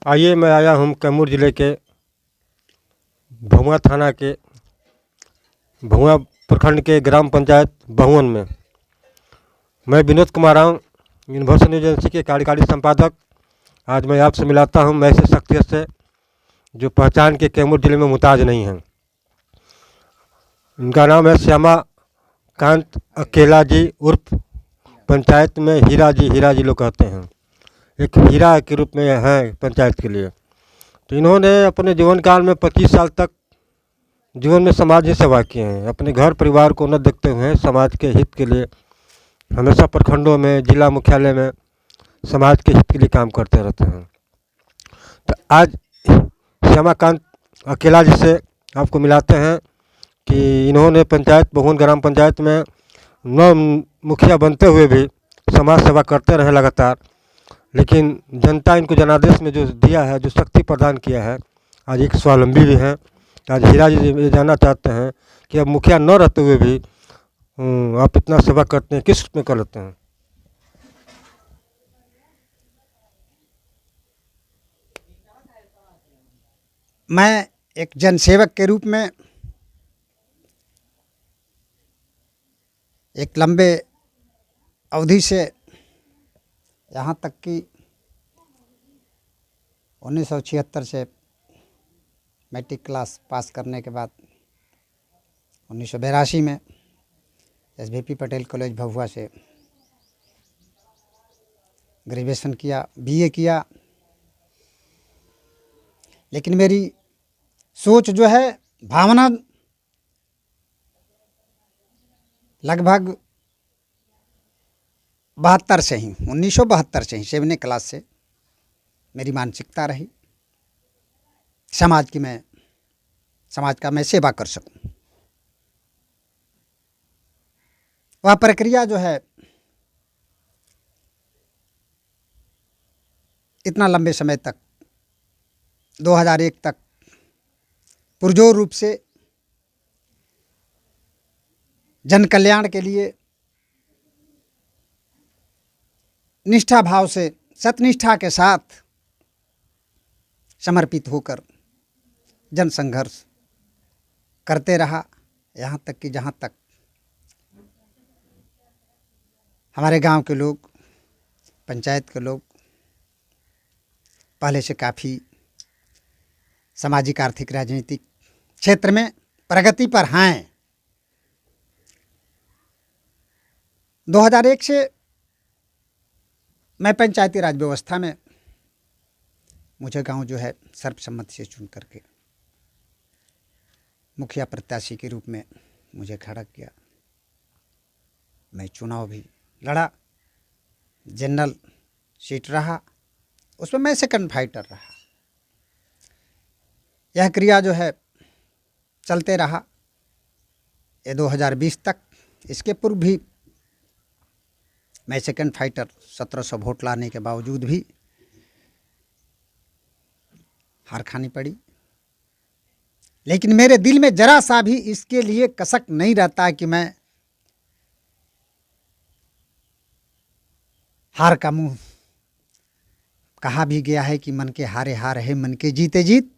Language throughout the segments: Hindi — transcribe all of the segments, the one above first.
आइए, मैं आया हूँ कैमूर ज़िले के भभुआ थाना के भभुआ प्रखंड के ग्राम पंचायत बहुवन में। मैं विनोद कुमार राव, यूनिवर्सल एजेंसी के कार्यकारी संपादक। आज मैं आपसे मिलाता हूँ मैं ऐसे शख्सियत से जो पहचान के कैमूर ज़िले में मुहताज नहीं हैं। इनका नाम है श्यामा कांत अकेला जी, उर्फ पंचायत में हीरा जी लोग कहते हैं। एक हीरा के रूप में हैं पंचायत के लिए। तो इन्होंने अपने जीवन काल में 25 साल तक जीवन में समाज की सेवा किए हैं। अपने घर परिवार को न देखते हुए समाज के हित के लिए हमेशा प्रखंडों में, जिला मुख्यालय में समाज के हित के लिए काम करते रहते हैं। तो आज श्यामाकांत अकेला जी से आपको मिलाते हैं कि इन्होंने पंचायत बहुवन ग्राम पंचायत में नौ मुखिया बनते हुए भी समाज सेवा करते रहे लगातार। लेकिन जनता इनको जनादेश में जो दिया है, जो शक्ति प्रदान किया है, आज एक स्वावलंबी भी हैं। आज हीरा जी ये जानना चाहते हैं कि अब मुखिया न रहते हुए भी आप इतना सेवा करते हैं, किस में कर लेते हैं? मैं एक जनसेवक के रूप में एक लंबे अवधि से यहाँ तक कि 1976 से मैट्रिक क्लास पास करने के बाद 1982 में SVP पटेल कॉलेज भभुआ से ग्रेजुएशन किया, BA किया। लेकिन मेरी सोच जो है, भावना लगभग 72 से ही 1972 से ही 7वीं क्लास से मेरी मानसिकता रही समाज का मैं सेवा कर सकूं। वह प्रक्रिया जो है इतना लंबे समय तक 2001 तक पुरजोर रूप से जन कल्याण के लिए निष्ठा भाव से, सतनिष्ठा के साथ समर्पित होकर जन संघर्ष करते रहा। यहाँ तक कि जहाँ तक हमारे गांव के लोग, पंचायत के लोग पहले से काफ़ी सामाजिक, आर्थिक, राजनीतिक क्षेत्र में प्रगति पर हैं। 2001 से मैं पंचायती राज व्यवस्था में, मुझे गांव जो है सर्वसम्मति से चुन करके मुखिया प्रत्याशी के रूप में मुझे खड़ा किया। मैं चुनाव भी लड़ा, जनरल सीट रहा, उसमें मैं सेकंड फाइटर रहा। यह क्रिया जो है चलते रहा ये 2020 तक। इसके पूर्व भी मैं सेकंड फाइटर 1700 वोट लाने के बावजूद भी हार खानी पड़ी। लेकिन मेरे दिल में जरा सा भी इसके लिए कसक नहीं रहता कि मैं हार का मुंह, कहा भी गया है कि मन के हारे हार है, मन के जीते जीत।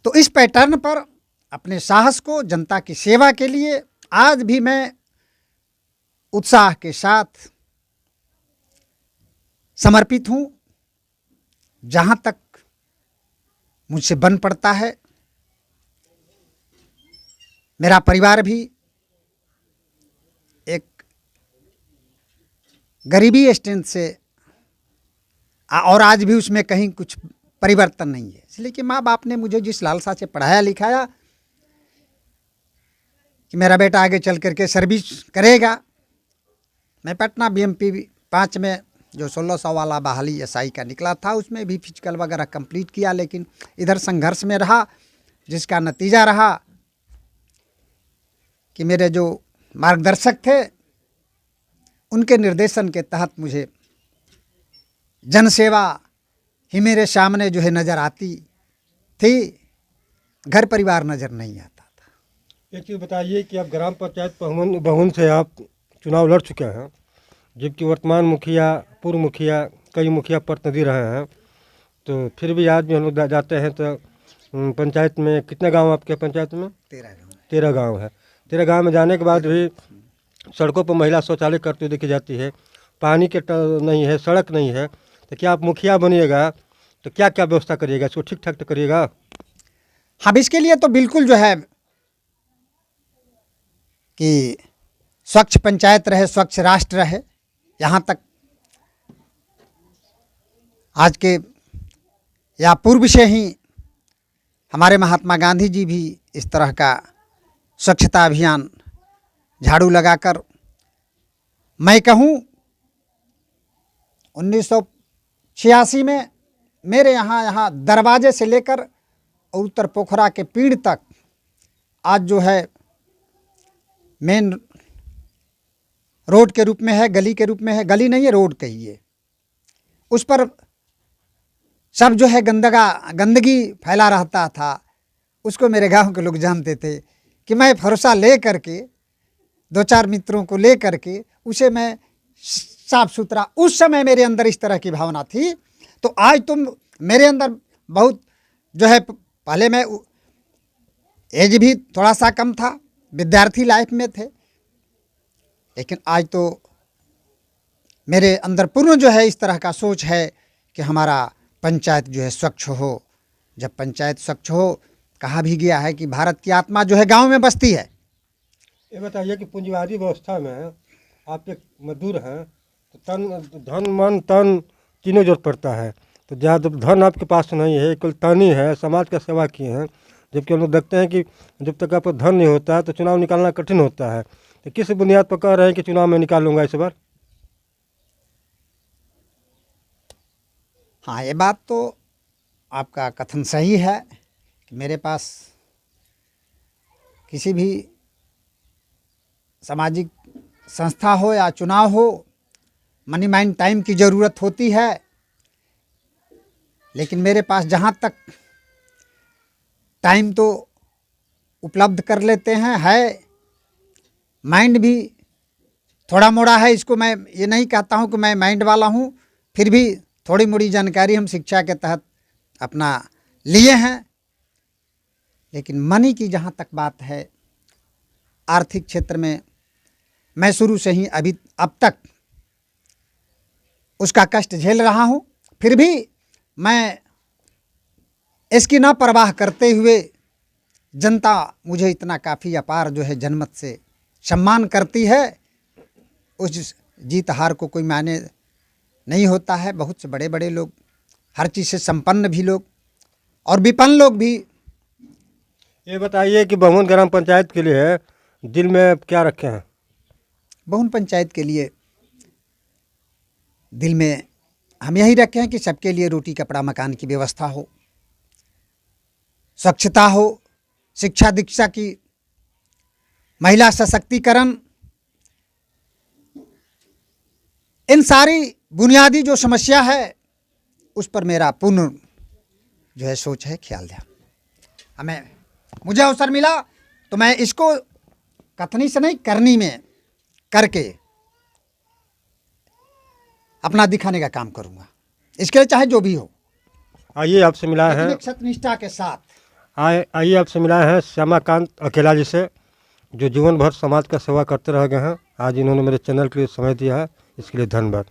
तो इस पैटर्न पर अपने साहस को जनता की सेवा के लिए आज भी मैं उत्साह के साथ समर्पित हूं। जहां तक मुझसे बन पड़ता है, मेरा परिवार भी एक गरीबी स्ट्रेंथ से और आज भी उसमें कहीं कुछ परिवर्तन नहीं है। इसलिए कि माँ बाप ने मुझे जिस लालसा से पढ़ाया लिखाया कि मेरा बेटा आगे चल करके सर्विस करेगा। मैं पटना BMP 5 में जो 1600 वाला बहाली SI का निकला था, उसमें भी फिजिकल वगैरह कंप्लीट किया। लेकिन इधर संघर्ष में रहा, जिसका नतीजा रहा कि मेरे जो मार्गदर्शक थे उनके निर्देशन के तहत मुझे जनसेवा ही मेरे सामने जो है नज़र आती थी, घर परिवार नज़र नहीं आता था। एक चीज़ बताइए कि आप ग्राम पंचायत बहुवन से आप चुनाव लड़ चुके हैं, जबकि वर्तमान मुखिया, पूर्व मुखिया, कई मुखिया प्रतिनिधि रहे हैं। तो फिर भी आज भी हम लोग जाते हैं तो पंचायत में कितने गांव आपके पंचायत में? 13 गांव है। 13 गांव में जाने के बाद भी सड़कों पर महिला शौचालय करती हुई देखी जाती है, पानी के नहीं है, सड़क नहीं है। तो क्या आप मुखिया बनिएगा तो क्या क्या व्यवस्था करिएगा, इसको ठीक ठाक तो करिएगा? हाँ, इसके लिए तो बिल्कुल जो है कि स्वच्छ पंचायत रहे, स्वच्छ राष्ट्र रहे। यहाँ तक आज के या पूर्व से ही हमारे महात्मा गांधी जी भी इस तरह का स्वच्छता अभियान झाड़ू लगाकर, मैं कहूँ 1986 में मेरे यहाँ दरवाजे से लेकर उत्तर पोखरा के पीड़ तक आज जो है मेन रोड के रूप में है, गली के रूप में है, गली नहीं है रोड कहिए, उस पर सब जो है गंदगी फैला रहता था। उसको मेरे गांव के लोग जानते थे कि मैं भरोसा ले करके 2-4 मित्रों को ले करके उसे मैं साफ सुथरा, उस समय मेरे अंदर इस तरह की भावना थी। तो आज तुम मेरे अंदर बहुत जो है, पहले मैं एज भी थोड़ा सा कम था, विद्यार्थी लाइफ में थे, लेकिन आज तो मेरे अंदर पूर्ण जो है इस तरह का सोच है कि हमारा पंचायत जो है स्वच्छ हो। जब पंचायत स्वच्छ हो, कहा भी गया है कि भारत की आत्मा जो है गांव में बसती है। ये बताइए कि पूंजीवादी व्यवस्था में आप एक मजदूर हैं तो धन मन तन तीनों जरूरत पड़ता है। तो ज़्यादा धन आपके पास नहीं है, केवल तन ही है, समाज का सेवा किए हैं, जबकि हम लोग देखते हैं कि जब तक आपको धन नहीं होता है तो चुनाव निकालना कठिन होता है। तो किस बुनियाद पर कह रहे हैं कि चुनाव में निकालूंगा इस बार? हाँ, ये बात तो आपका कथन सही है कि मेरे पास किसी भी सामाजिक संस्था हो या चुनाव हो, मनी माइंड टाइम की ज़रूरत होती है, लेकिन मेरे पास जहाँ तक टाइम तो उपलब्ध कर लेते हैं, है माइंड भी थोड़ा मोड़ा है। इसको मैं ये नहीं कहता हूँ कि मैं माइंड वाला हूँ, फिर भी थोड़ी मोड़ी जानकारी हम शिक्षा के तहत अपना लिए हैं। लेकिन मनी की जहाँ तक बात है, आर्थिक क्षेत्र में मैं शुरू से ही अब तक उसका कष्ट झेल रहा हूँ, फिर भी मैं इसकी ना परवाह करते हुए जनता मुझे इतना काफ़ी अपार जो है जनमत से सम्मान करती है। उस जीत हार को कोई मायने नहीं होता है। बहुत से बड़े बड़े लोग, हर चीज़ से संपन्न भी लोग और विपन्न लोग भी। ये बताइए कि बहुन ग्राम पंचायत के लिए दिल में क्या रखे हैं? बहुन पंचायत के लिए दिल में हम यही रखे हैं कि सबके लिए रोटी कपड़ा मकान की व्यवस्था हो, स्वच्छता हो, शिक्षा दीक्षा की, महिला सशक्तिकरण, इन सारी बुनियादी जो समस्या है उस पर मेरा पूर्ण जो है सोच है, ख्याल है। मुझे अवसर मिला तो मैं इसको कथनी से नहीं, करनी में करके अपना दिखाने का काम करूंगा। इसके लिए चाहे जो भी हो। आइए आपसे मिला है, सत्यनिष्ठा के साथ आइए आपसे मिला है श्यामाकांत अकेला जी से, जो जीवन भर समाज का सेवा करते रह गए हैं। आज इन्होंने मेरे चैनल के लिए समय दिया है, इसके लिए धन्यवाद।